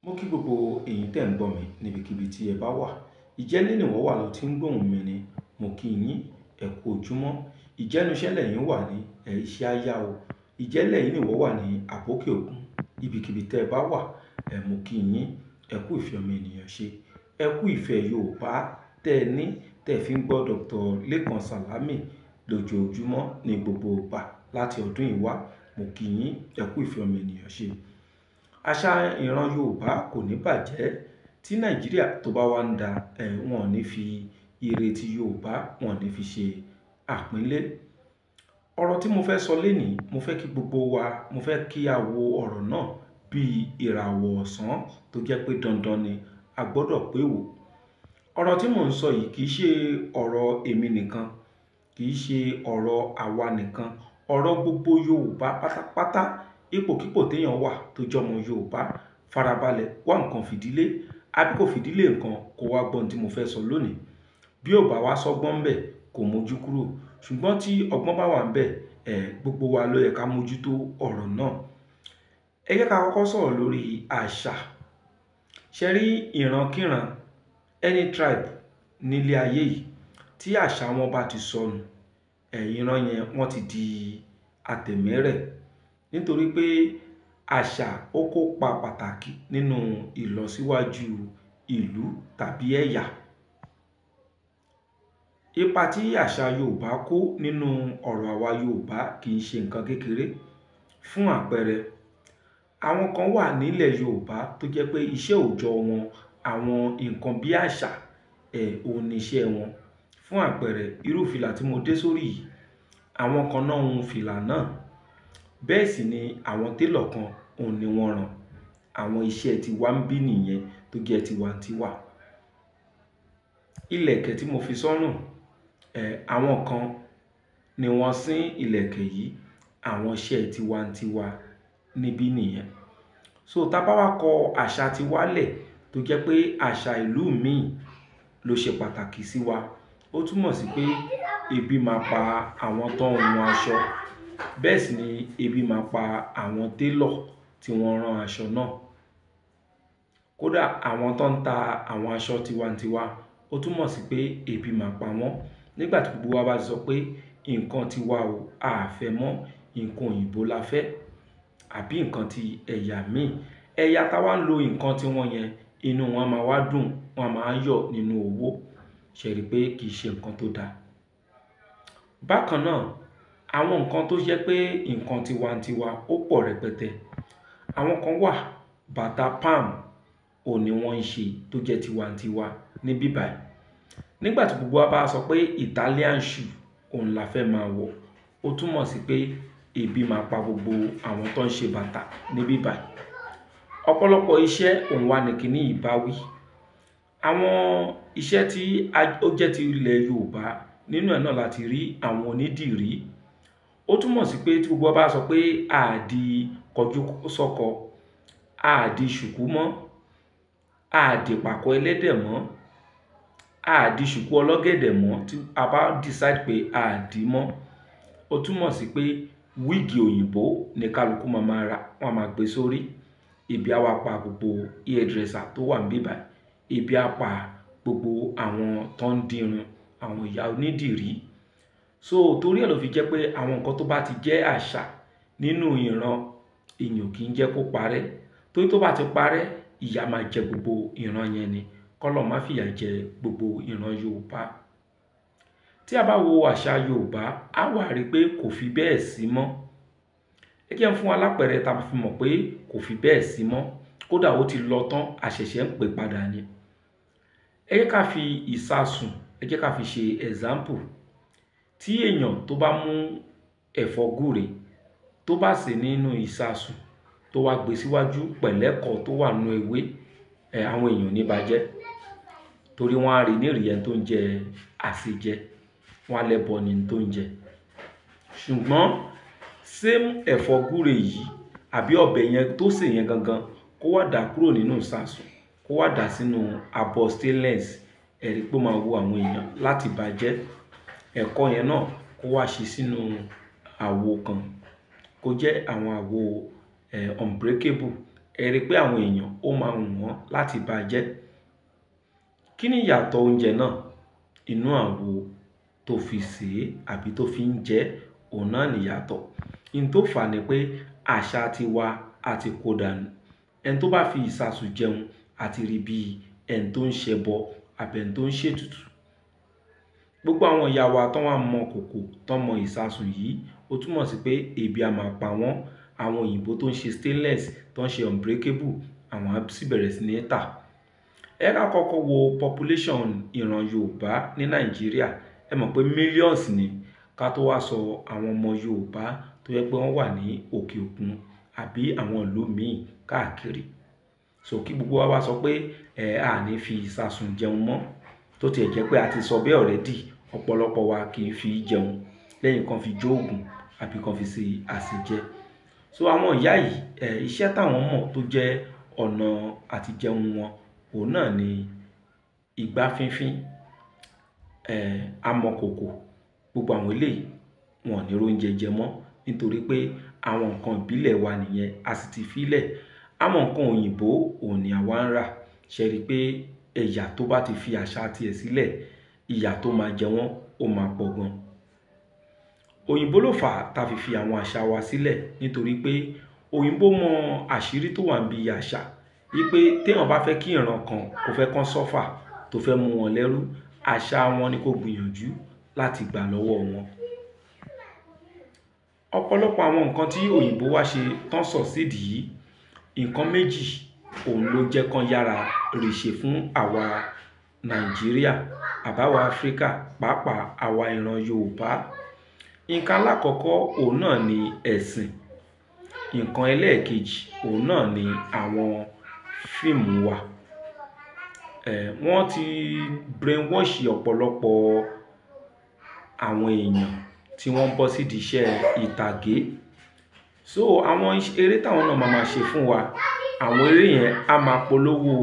Mo kí gbogbo ẹ̀yin tẹ́ ń gbọ́ mi níbikíbi tí ẹ bá wà. Ìjẹ́ lé nìwọ́ wà ló ti ń gbóhùn mi ni. Mo kí yín, ẹ kú ojúmọ́. Ìjẹ́nuṣẹ́ lẹ́yìn wà ní iṣẹ́ àyà o. Ìjẹ́ lẹ́yìn nìwọ́ wà ní àbókè òkun. Ibikíbi tẹ́ ẹ bá wà, mo kí yín, ẹ kú ìfẹ́ ọmọ ènìyàn ṣe. Ẹ kú ìfẹ́ Yorùbá tẹ́ ẹ ní, tẹ́ ẹ fi ń gbọ́ Dr. Lékan Sàlámì lójoojúmọ́ ní gbogbo ìgbà láti ọdún yìí wá. Mo kí yín, ẹ kú ìfẹ́ ọmọ ènìyàn ṣe. Àṣà ìran Yorùbá kò ní bàjẹ́. Tí Nàìjíríà tó bá wá ń da, wọn ò ní fi ire ti Yorùbá, wọn ò ní fi ṣe àpínlé. Ọ̀rọ̀ tí mo fẹ́ sọ lénìí, mo fẹ́ kí gbogbo wa, mo fẹ́ kí a wo ọ̀rọ̀ náà bí ìràwọ̀ ọ̀sán tó jẹ́ pé dandan ni a gbọ́dọ̀ pé wò. Ọ̀rọ̀ tí mò ń sọ yìí kì í ṣe ọ̀rọ̀ èmi nìkan, kì í ṣe ọ̀rọ̀ àwa nìkan, ọ̀rọ̀ gbogbo Yorùbá pátápátá. Ipòkípò téèyàn wà tó jọmọ Yorùbá, farabalẹ̀ wá nǹkan fìdílé, àbí kò fìdílé nǹkan kó wá gbọ́n tí mo fẹ́ sọ lónìí. Bí ò bá wá sọ́gbọ́n ńbẹ̀ kò mójú kúrò, ṣùgbọ́n tí ọgbọ́n bá wà ńbẹ̀, gbogbo wa ló yẹ ká mójútó ọ̀rọ̀ náà. Ẹ jẹ́ ká kọ́kọ́ sọ̀rọ̀ lórí àṣà. Ṣé rí ìrankíran, any tribe nílé ayé yìí tí àṣà wọn bá ti sọnù, ìran yẹn wọ́n ti di àtẹ̀mẹ́rẹ̀. Nítorí pé àṣà ó kópa pàtàkì nínú ìlọsíwájú ìlú tàbí ẹ̀yà. Ipa tí àṣà Yorùbá kó nínú ọ̀rọ̀ àwa Yorùbá kì í ṣe nǹkan kékeré. Fún àpẹẹrẹ, àwọn kan wà nílẹ̀ Yorùbá tó jẹ́ pé iṣẹ́ òòjọ́ wọn, àwọn nǹkan bí àṣà, òun ni iṣẹ́ wọn. Fún àpẹẹrẹ, irú fìlà tí mo dé sórí yìí, àwọn kan náà hun fìlà náà. Bẹ́ẹ̀ sì ni àwọn télọ̀ kan òun ni wọ́n rán. Àwọn iṣẹ́ tiwa ń bí nìyẹn tó jẹ́ tiwantiwa. Ìlẹ̀kẹ̀ tí mo fi sọ́rùn, àwọn kan ni wọ́n sín ìlẹ̀kẹ̀ yìí. Àwọn iṣẹ́ tiwantiwa níbí nìyẹn. So tá bá wá kọ àṣà tiwa lẹ̀ tó jẹ́ pé àṣà ìlú míì ló ṣe pàtàkì sí wa, ó túmọ̀ sí pé ebi máa pa àwọn tó ń hun aṣọ. Bẹ́ẹ̀ sì ni ebi máa pa àwọn télọ̀ tí wọ́n rán aṣọ náà. Kódà àwọn tó ń ta àwọn aṣọ tiwantiwa, ó túmọ̀ sí pé ebi máa pa wọ́n. Nígbà tí gbogbo wa bá sọ pé nǹkan tiwa o, a fẹ́ mọ́, nǹkan òyìnbó la fẹ́, àbí nǹkan ti ẹ̀yà míì. Ẹ̀yà tá wá ń lo nǹkan tí wọ́n yẹn, inú wọn máa wá dùn, wọn máa yọ̀ nínú owó. Ṣé rí pé kì í ṣe nǹkan tó dáa. Bákan náà, àwọn nǹkan tó jẹ́ pé nǹkan tiwantiwa ó pọ̀ rẹpẹtẹ. Àwọn kan wà, bàtà palm òun ni wọ́n ń ṣe tó jẹ́ tiwantiwa níbí báyìí. Nígbà tí gbogbo wa bá sọ pé Italian shoe òun la fẹ́ máa wọ̀, ó túmọ̀ sí pé ebi máa pa gbogbo àwọn tó ń ṣe bàtà níbí báyìí. Ọ̀pọ̀lọpọ̀ iṣẹ́ òun wà ní kíní ìbáwí. Àwọn iṣẹ́ tí ó jẹ́ ti ilẹ̀ Yorùbá, nínú ẹ̀ náà láti rí àwọn onídìrí. Ó túmọ̀ sí pé tí gbogbo wa bá sọ pé a di kọjú sọ́kọ, a di ṣùkú mọ́, a di pàkọ́ ẹlẹ́dẹ̀ mọ́, a di ṣùkú ọlọ́gẹ̀dẹ̀ mọ́, tí a bá decide pé a di mọ́, ó túmọ̀ sí pé wíìgì òyìnbó ní kálukú máa ra, wọ́n máa gbé sórí. Ebi á wá pa gbogbo hairdresser tó wà níbí báyìí. Ebi á pa gbogbo àwọn tó ń dirun, àwọn ìyá onídìrí. So torí ẹ̀ ló fi jẹ́ pé àwọn nǹkan tó bá ti jẹ́ àṣà nínú ìran, èèyàn kì í jẹ́ kó parẹ́. Torí tó bá ti parẹ́, ìyà máa jẹ gbogbo ìran yẹn ni. K'Ọlọ́run má fìyà jẹ gbogbo ìran Yorùbá. Tí a bá wo àṣà Yorùbá, a wá rí pé kò fi bẹ́ẹ̀ sí mọ́. Ẹ jẹ́ n fún wa lápẹẹrẹ tá fi mọ̀ pé kò fi bẹ́ẹ̀ sí mọ́. Kódà ó ti lọ tán, àṣẹ̀ṣẹ̀ ń pè padà ni. Ẹ jẹ́ ká fi ìsasùn, ẹ jẹ́ ká fi ṣe example. Tí èèyàn tó bá mú ẹ̀fọ́ gúre tó bá sè nínú ìsasùn tó wá gbé síwájú pẹ̀lẹ́kọ tó wà nínú ewé, àwọn èèyàn ò ní bàjẹ́. Torí wọ́n á rí ní ìrì ẹni tó ń jẹ àsèjẹ, wọ́n á lẹ́bọ ni tó ń jẹ. Ṣùgbọ́n same ẹ̀fọ́ gúre yìí àbí ọbẹ̀ yẹn tó sè yẹn gangan kó wá dà kúrò nínú ìsasùn, kó wá dà sínú abọ́ stainless, ẹ rí pé ó máa wo àwọn èèyàn láti bàjẹ́. Ẹ̀kọ́ yẹn náà kó wá ṣe sínú àwo kan, kó jẹ́ àwọn àwo unbreakable ẹ rí pé àwọn èèyàn ó máa wù wọ́n láti bá jẹ́. Kí ni ìyàtọ̀ oúnjẹ náà? Inú àwo tó fi sè é àbí tó fi ń jẹ òun náà nìyàtọ̀. In tó fà ni pé àṣà tiwa àti kó dànù. Ẹni tó bá fi ìsasùn jẹun àti rí bí ẹni tó ń ṣẹbọ àbí ẹni tó ń ṣètùtù. Gbogbo àwọn ìyá wa tó wá mọ kòkò tó mọ ìsasùn yìí, ó túmọ̀ sí pé ebi a máa pa wọ́n. Àwọn òyìnbó tó ń ṣe stainless tó ń ṣe unbreakable, àwọn á sì bẹ̀rẹ̀ sí ní tà. Ẹ ká kọ́kọ́ wo population ìran Yorùbá ní Nàìjíríà. Ẹ mọ̀ pé millions ni, ká tó wá sọ àwọn ọmọ Yorùbá tó yẹ pé wọ́n wà ní òkè òkun àbí àwọn ìlú míì káàkiri. So kí gbogbo wa wá sọ pé a ní fi ìsasùn jẹun mọ́, tó tiẹ̀ jẹ́ pé a ti sọ bẹ́ẹ̀ already. Ọ̀pọ̀lọpọ̀ wa kì í fi jẹun lẹ́yìn kan fi jóògùn àbí kan fi ṣe àsèjẹ. So àwọn ìyá yìí iṣẹ́ táwọn mọ̀ tó jẹ́ ọ̀nà àti jẹun wọn, òun náà ni igbá fínfín, amọ̀kòkò. Gbogbo àwọn eléyìí wọn ò ní róúnjẹ jẹ mọ́ nítorí pé àwọn nǹkan ìbílẹ̀ wa nìyẹn a sì ti fílẹ̀. Àwọn nǹkan òyìnbó òun ni àwa ń rà. Ṣé rí pé ẹ̀yà tó bá ti fi àṣà tiẹ̀ sílẹ̀, ìyà tó máa jẹ wọ́n ó máa pọ̀ gan. Òyìnbó ló fà á tá fi fi àwọn àṣà wa sílẹ̀ nítorí pé òyìnbó mọ àṣírí tó wà níbi àṣà. Wípé téèyàn bá fẹ́ kí ìran kan kó fẹ́ kán suffer, tó fẹ́ mú wọn lẹ́rú, àṣà wọn ni kó gbìyànjú láti gbà lọ́wọ́ wọn. Ọ̀pọ̀lọpọ̀ àwọn nǹkan tí òyìnbó wá ṣe tán succeed yìí, nǹkan méjì òun ló jẹ́ kán yára rìṣe fún àwa Nàìjíríà àbáwa Áfríkà, pàápàá àwa ìran Yorùbá. Nǹkan alákọ̀ọ́kọ́ òun náà ni ẹ̀sìn. Nǹkan ẹlẹ́ẹ̀kejì òun náà ni àwọn fíìmù wa. Wọ́n ti brainwash ọ̀pọ̀lọpọ̀ àwọn èèyàn tí wọ́n bọ́ sídìí iṣẹ́ ìtàgé. So àwọn eré táwọn náà máa ṣe fún wa, àwọn eré yẹn á máa polówó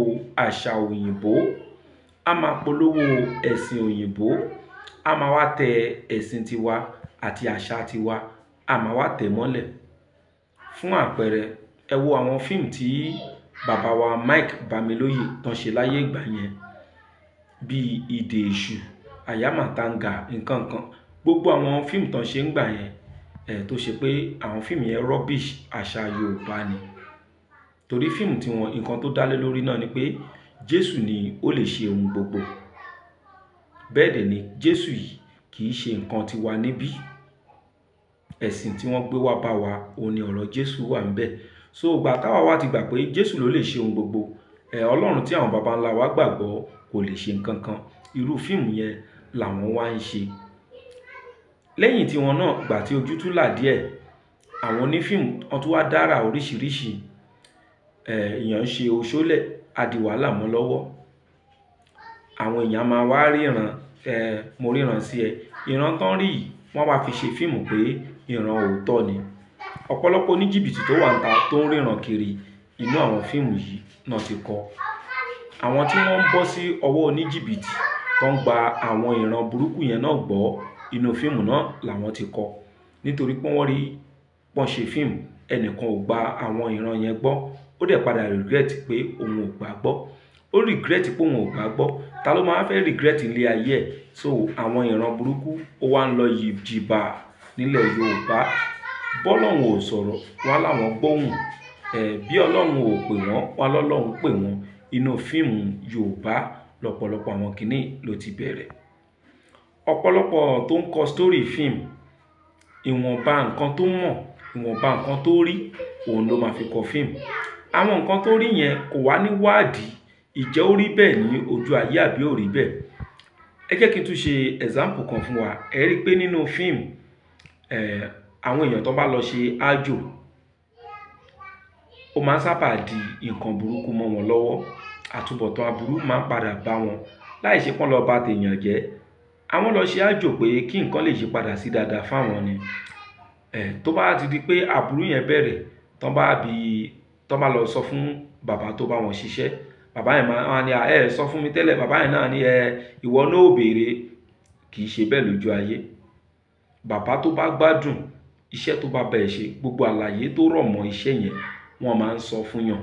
àṣà òyìnbó, á máa polówó ẹ̀sìn òyìnbó, á máa wá tẹ ẹ̀sìn tiwa àti àṣà tiwa, á máa wá tẹ̀ mọ́lẹ̀. Fún àpẹẹrẹ, ẹ wo àwọn fíìmù tí bàbá wa Mike Bámilóyè tán ṣe láyé ìgbà yẹn, bíi Ìdè Èṣù, Àyámàtangà, nǹkan kan. Gbogbo àwọn fíìmù tán ṣe ń gbà yẹn, tó ṣe pé àwọn fíìmù yẹn rubbish àṣà Yorùbá ni. Torí fíìmù tí wọn nǹkan tó dálé lórí náà ni pé Jésù ni ó lè ṣe ohun gbogbo. Bẹ́ẹ̀ dẹ̀ ni Jésù yìí kì í ṣe nǹkan tiwa níbí. Ẹ̀sìn tí wọ́n gbé wá bá wa, òun ni ọ̀rọ̀ Jésù wà ńbẹ̀. So ìgbà táwa wá ti gbà pé Jésù ló lè ṣe ohun gbogbo, Ọlọ́run tí àwọn baba ńlá wa gbàgbọ́ kò lè ṣe nǹkan kan. Irú fíìmù yẹn làwọn wá ń ṣe. Lẹ́yìn tí wọn náà gbà tí ojú tún là díẹ̀, àwọn onífíìmù wọ́n tún wá dára oríṣiríṣi. Èèyàn ń ṣe oṣólẹ̀, á di wàhálà mọ́ lọ́wọ́. Àwọn èèyàn máa wá ríran, mo ríran sí ẹ. Ìran tán rí yìí wọ́n wá fi ṣe fíìmù pé ìran òótọ́ ni. Ọ̀pọ̀lọpọ̀ oníjìbìtì tó wà níta tó ń ríran kiri, inú àwọn fíìmù yìí náà ti kọ́. Àwọn tí wọ́n ń bọ́ sí ọwọ́ oníjìbìtì tó ń gba àwọn ìran burúkú yẹn náà gbọ́, inú fíìmù náà làwọn ti kọ́. Nítorí pé wọ́n rí pọ́n ṣe fíìmù, ẹnìkan ò gba àwọn ìran yẹn gbọ́. Ó dẹ̀ padà regret pé òun ò gbà gbọ́. Ó regret pé òun ò gbà gbọ́. Ta ló máa fẹ́ regret ilé ayé ẹ̀? So àwọn ìran burúkú ó wá ń lọ yìí jìbà nílẹ̀ Yorùbá. Bọ́lọ́run ò sọ̀rọ̀, wọ́n láwọn gbóhùn. Bí Ọlọ́run ò pè wọ́n, wọ́n lọ́lọ́run pè wọ́n. Inú fíìmù Yorùbá lọ́pọ̀lọpọ̀ àwọn kìíní ló ti bẹ̀rẹ̀. Ọ̀pọ̀lọpọ̀ tó ń kọ story fíìmù, ìwọ̀nba nǹkan tó mọ̀, ìwọ̀nba nǹkan tó rí, òun ló máa fi kọ fíìmù. Àwọn nǹkan tó rí yẹn kò wá ní wádìí ìjẹ́ ó rí bẹ́ẹ̀ ní ojú ayé àbí ò rí bẹ́ẹ̀. Ẹ jẹ́ kí n tún ṣe example kan fún wa. Ẹ rí pé nínú fíìmù, àwọn èèyàn tó bá lọ ṣe àjò, ó máa ń sábà di nǹkan burúkú mọ́ wọn lọ́wọ́. Àtúbọ̀tán aburú máa ń padà bá wọn láì ṣe pọ́n lọ bá tèèyàn jẹ́. Àwọn lọ ṣe àjò pé kí nǹkan lè yí padà sí dáadáa fáwọn ni. Tó bá ti di pé aburú yẹn bẹ̀rẹ̀, tán bá lọ sọ fún bàbá tó bá wọn ṣiṣẹ́, bàbá yẹn máa ní sọ fún mi tẹ́lẹ̀. Bàbá yẹn náà ní ìwọ náà ò béèrè. Kì í ṣe bẹ́ẹ̀ lójú ayé. Bàbá tó bá gbádùn iṣẹ́ tó bá bẹ̀ ṣe, gbogbo àlàyé tó rọ̀ mọ́ iṣẹ́ yẹn wọ́n máa ń sọ fún yàn.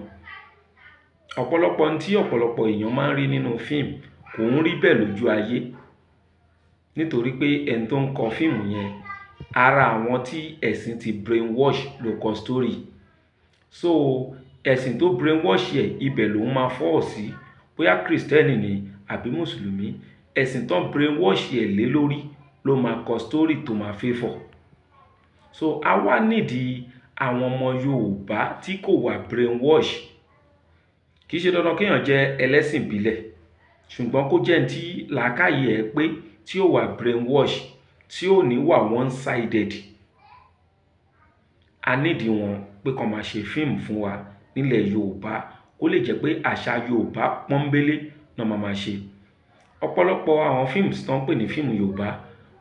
ọ̀pọ̀lọpọ̀ tí ọ̀pọ̀lọpọ̀ èèyàn máa ń rí nínú fíìmù kò ń rí bẹ́ẹ̀ lójú ayé, nítorí pé ẹni tó ń kọ fíìmù yẹn ara àwọn tí ẹ̀sìn ti brainwash ló kọ story. So ẹ̀sìn tó brainwash ẹ̀ ibẹ̀ lòun máa fọ́ sí, bóyá Kristẹni ni àbí Mùsùlùmí, ẹ̀sìn tó brainwash ẹ̀ lé lórí ló máa kọ story tó máa favour. So a wá nídìí àwọn ọmọ Yorùbá tí kò wà brainwash. Kì í ṣe dandan kéèyàn jẹ́ ẹlẹ́sìn ìbílẹ̀, ṣùgbọ́n kó jẹ́ tí làákàyè ẹ̀ pé tí ó wà brainwash, tí ó ní wà one sided. A nídìí wọn pé kó máa ṣe fíìmù fún wa nílẹ̀ Yorùbá, kó lè jẹ́ pé àṣà Yorùbá pọ́nbélé náà máa ṣe. Ọ̀pọ̀lọpọ̀ àwọn fíìmù tí wọ́n ń pè ní fíìmù Yorùbá,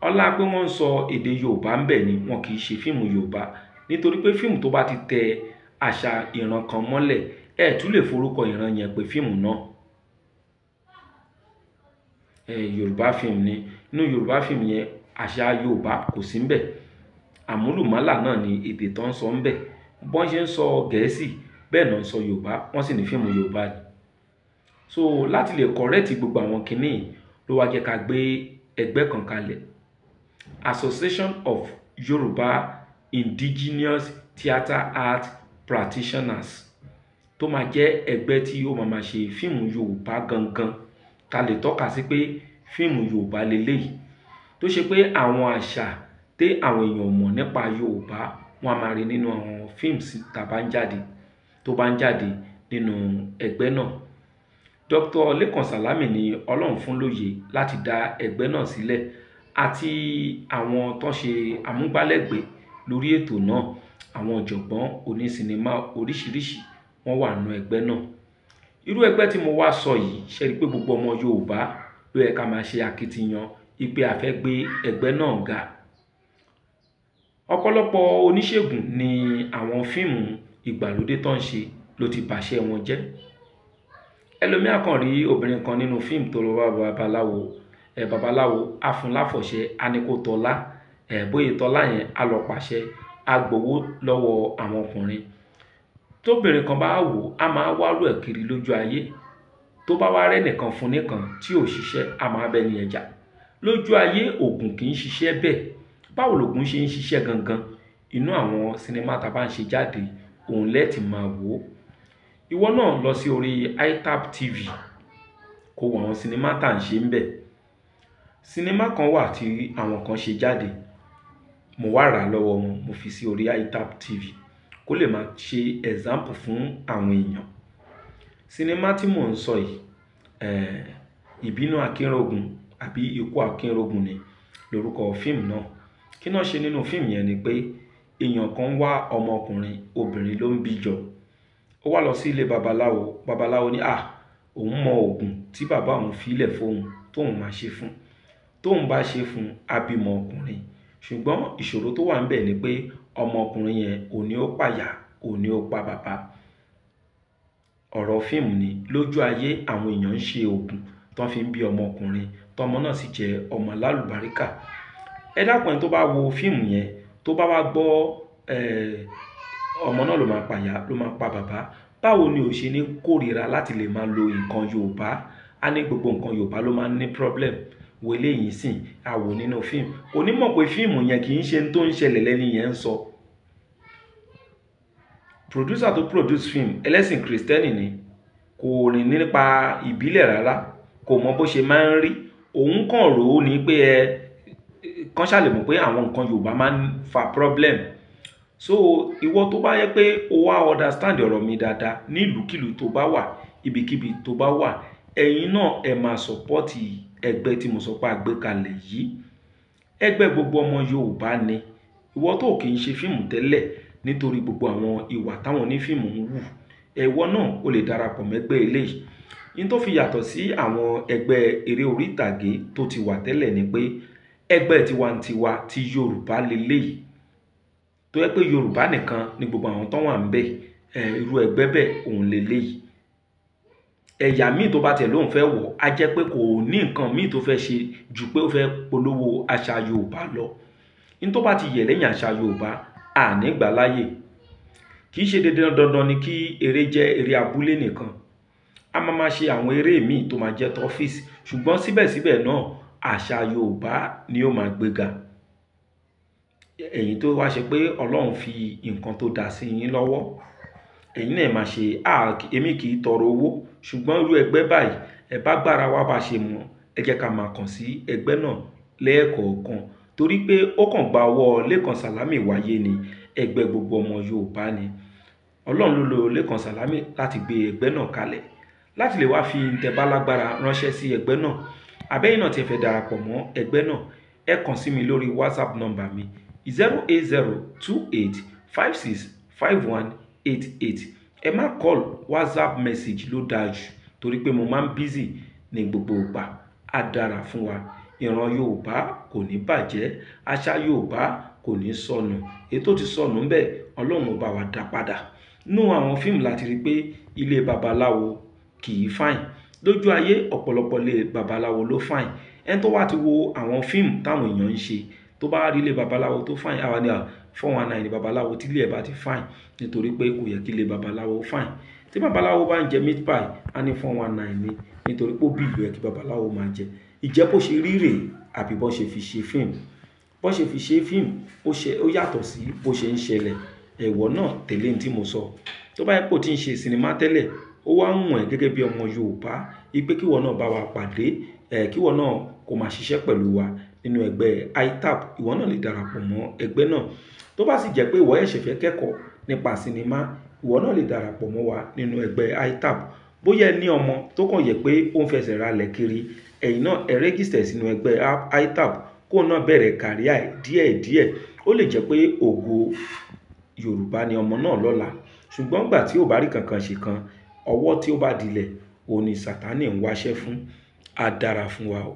ọlá pé wọ́n ń sọ èdè Yorùbá ń bẹ̀ ni wọn kì í ṣe fíìmù Yorùbá, nítorí pé fíìmù tó bá ti tẹ àṣà ìran kan mọ́lẹ̀ ẹ̀ tún lè forúkọ ìran yẹn pé fíìmù náà. Yorùbá fíìmù ni, inú Yorùbá fíìmù yẹn àṣà Yorùbá kò sí ń bẹ̀, àmúlùmálà náà ni èdè tó ń sọ ń bẹ̀. Bọ́n ṣe ń sọ Gẹ̀ẹ́sì bẹ́ẹ̀ náà ń sọ Yorùbá, wọ́n sì ní fíìmù Yorùbá ni. So láti lè correct gbogbo àwọn kinní ló wá jẹ́ ká gbé ẹgbẹ́ kan kalẹ̀, Association of Yoruba Indigenous Theatre Art Practitioners, tó máa jẹ́ ẹgbẹ́ tí ó máa ṣe fíìmù Yorùbá gangan, ká lè tọ́ka sí pé fíìmù Yorùbá leléyìí, tó ṣe pé àwọn àṣà tí àwọn èèyàn mọ̀ nípa Yorùbá wọn a máa rí nínú àwọn fíìmù tó bá ń jáde nínú ẹgbẹ́ náà. Dr. Lekan Salami ni Ọlọ́run fún lóye láti dá ẹgbẹ́ náà sílẹ̀, àti àwọn tó ṣe amúgbálẹ́gbẹ̀ẹ́ lórí ètò náà, àwọn ọ̀jọ̀gbọ́n onísinimá oríṣiríṣi wọ́n wà nínú ẹgbẹ́ náà. Irú ẹgbẹ́ tí mo wá sọ yìí, ṣe rí pé gbogbo ọmọ Yorùbá ló yẹ ká máa ṣe akitiyan ipe a fẹ́ gbé ẹgbẹ́ náà ga. Ọ̀pọ̀lọpọ̀ oníṣègùn ni àwọn fíìmù ìgbàlódé tó ń ṣe ló ti bàṣẹ́ wọn jẹ́. Ẹlòmíà kàn rí obìnrin kan nínú fíìmù tó lọ wá babaláwo afúnláfọ̀ṣẹ aníkótọ́lá, bóyá tọ́lá yẹn á lọ pàṣẹ, á gbowó lọ́wọ́ àwọn ọkùnrin. Tóbìnrin kan bá wò á máa wárò ẹ̀ kiri lójú ayé, tó bá wá rẹ́ nìkan fún nìkan tí ò ṣiṣẹ́ á máa bẹ́ni ẹja. Lójú ayé ògùn kì í ṣiṣẹ́ bẹ́ẹ̀. Báwo lògùn ṣe ń ṣiṣẹ́ gangan? Inú àwọn sinimá tá bá ń ṣe jáde òun lẹ́ẹ̀tì máa wò ó. Ìwọ náà lọ sí orí ITAB TV kó wo àwọn sinimá tá ń ṣe ń bẹ̀. Sinimá kan wà tí àwọn kan ṣe jáde, mo wá rà lọ́wọ́ wọn, mo fi sí orí ITAB TV kó lè máa ṣe example fún àwọn èèyàn. Sinimá tí mò ń sọ yìí, Ìbínú Akínrógun àbí Ikú Akínrógun ni lórúkọ fíìmù náà. Kí náà ṣe nínú fíìmù yẹn ni pé èèyàn kan wá ọmọkùnrin, obìnrin ló ń bí jọ. Ó wá lọ sí ilé babaláwo, babaláwo ní òun mọ ògùn tí bàbá òun fílẹ̀ fóun tóun máa ṣe fún, tóun bá ṣe fún á bímọ ọkùnrin. Ṣùgbọ́n ìṣòro tó wà ń bẹ̀ ni pé ọmọkùnrin yẹn òní ó pàyà, òní ó pa bàbá. Ọ̀rọ̀ fíìmù ni, lójú ayé àwọn èèyàn ń ṣe ògùn tó fi ń bí ọmọkùnrin, tọmọ náà sì jẹ́ ọmọ lálùbáríkà. Ẹ dákun ẹni tó bá wo fíìmù yẹn, tó bá wá gbọ́ ọmọ náà ló máa pàyà, ló máa pa bàbá, báwo ni ò ṣe ní kórìíra láti lè máa lo nǹkan Yorùbá? A ní gbogbo nǹkan Yorùbá ló máa ń ní problem. Wo eléyìí sìn, a wò nínú fíìmù, kò ní mọ̀ pé fíìmù yẹn kì í ṣe tó ń ṣẹlẹ̀ lẹ́ni yẹn ń sọ. Producer tó produce fíìmù ẹlẹ́sìn Kristẹni ni, kò rìn nípa ìbílẹ̀ rárá, kò mọ bó ṣe máa ń rí. Òun kàn rò ó ní pé kán ṣàlè mọ̀ pé àwọn nǹkan Yorùbá máa ń fa problem. So ìwọ tó bá yẹ pé o wá understand ọ̀rọ̀ mi dáadáa, ní ìlúkìlú tó bá wà, ibikíbi tó bá wà, ẹ̀yin náà ẹ máa support ẹgbẹ́ tí mo sọ pé a gbé kalẹ̀ yìí. Ẹgbẹ́ gbogbo ọmọ Yorùbá ni. Ìwọ tó kì í ṣe fíìmù tẹ́lẹ̀ nítorí gbogbo àwọn ìwà táwọn onífíìmù ń wù, ìwọ náà o lè darapọ̀ mẹ́gbẹ́ eléyìí. In tó fi yàtọ̀ sí àwọn ẹgbẹ́ eré orí ìtàgé tó ti wà tẹ́lẹ̀ ni pé ẹgbẹ́ tiwantiwa ti Yorùbá leléyìí, tó yẹ pé Yorùbá nìkan ni gbogbo àwọn tó wà ń bẹ̀, irú ẹgbẹ́ bẹ́ẹ̀ òun leléyìí. Ẹ̀yà míì tó bá tẹ̀ lóun fẹ́ wọ̀ á jẹ́ pé kò ní nǹkan míì tó fẹ́ ṣe ju pé ó fẹ́ polówó àṣà Yorùbá lọ. In tó bá ti yẹ̀ lẹ́yìn àṣà Yorùbá à ní gbà láyè. Kì í ṣe dandan ni kí eré jẹ́ eré abúlé nìkan. a máa ṣe àwọn eré míì tó máa jẹ́ tọ́fíìsì, ṣùgbọ́n síbẹ̀síbẹ̀ náà àṣà Yorùbá ni ó máa gbéga. Ẹ̀yin tó wá ṣe pé Ọlọ́run fi nǹkan tó dá sí yín lọ́wọ́, ẹ̀yin náà máa ṣe èmi kì í tọrọ owó, ṣùgbọ́n irú ẹgbẹ́ báyìí ẹ bá gbára wa bá ṣe mọ̀, ẹ jẹ́ ká máa kàn sí ẹgbẹ́ náà lẹ́ẹ̀kọ̀ọ̀kan, torí pé ó kàn gba ọwọ́ Lékan Sàlámì wáyé ni, ẹgbẹ́ gbogbo ọmọ Yorùbá ni. Ọlọ́run ló lo Lékan Sàlámì láti gbé ẹgbẹ́ náà kalẹ̀, láti lè wá fi tẹ́ bá lágbára ránṣẹ́ sí ẹgbẹ́ náà. Àbẹ́yìn náà tí ẹ fẹ́ darapọ̀ mọ́ ẹgbẹ́ náà, ẹ kàn sí mi lórí WhatsApp nọ́mbà mi 08028565188. ẹ má call, WhatsApp message ló dáa jù, torí pé mo máa ń busy ní gbogbo ìgbà. Á dára fún wa, ìran Yorùbá kò ní bàjẹ́, àṣà Yorùbá kò ní sọnù, èyí tó ti sọnù ń bẹ Ọlọ́run ó bá wa dá padà. Nú àwọn fíìmù láti rí pé ilé babaláwo kì í fáìn. Lójú ayé ọ̀pọ̀lọpọ̀ ilé babaláwo ló fáìn. Ẹni tó wá ti wo àwọn fíìmù táwọn èèyàn ń ṣe, tó bá rí ilé babaláwo tó fáìn, àwa ni 419 ní babaláwo tí ilé ẹ̀ bá ti fáìn, nítorí pé kò yẹ kí ilé babaláwo fáìn. Tí babaláwo bá ń jẹ meat pie, á ní 419 ni, nítorí pé ó bí ìlú ẹ̀ kí babaláwo máa jẹ. Ìjẹ́ bó ṣe rí rèé àbí bó ṣe fi ṣe fíìmù. Bó ṣe fi ṣe fíìmù ó yàtọ̀ sí bó ṣe ń ṣẹlẹ̀. Ẹ̀wọ̀ náà tẹ̀lé ní tí mo sọ. Tó bá yẹ kó tí ń ṣe sinimá tẹ́lẹ̀, ó wá ń wọ̀n ẹ́ gẹ́gẹ́ bí ọmọ Yorùbá, ipe kí ìwọ náà bá wa pàdé, kí ìwọ náà kó máa ṣiṣẹ́ pẹ̀lú wa nínú ẹgbẹ́ ITAP, ìwọ náà lè darapọ̀ mọ́ ẹgbẹ́ náà. Tó bá sì jẹ́ pé ìwọ ẹ̀ṣẹ̀ fẹ́ kẹ́kọ̀ọ́ nípa sinimá, ìwọ náà lè darapọ̀ mọ́ wa nínú ẹgbẹ́ ITAP. Bóyá ẹ ní ọmọ tó kàn yẹ pé ó ń fẹsẹ̀ ralẹ̀ kiri, ẹ̀yin náà ẹ rẹ́gísítẹ̀ sínú ẹgbẹ́ ITAP, kó náà bẹ̀rẹ̀ kàríà díẹ̀díẹ̀. Ó lè jẹ́ pé ògo Yorùbá ni ọmọ náà lọ́la, ṣùgbọ́n gbà tí ò bá rí kankan ṣe kan, ọwọ́ tí ó bá dilẹ̀ òun ni Sàtánì ń wáṣẹ́ fún. Á dára fún wa o.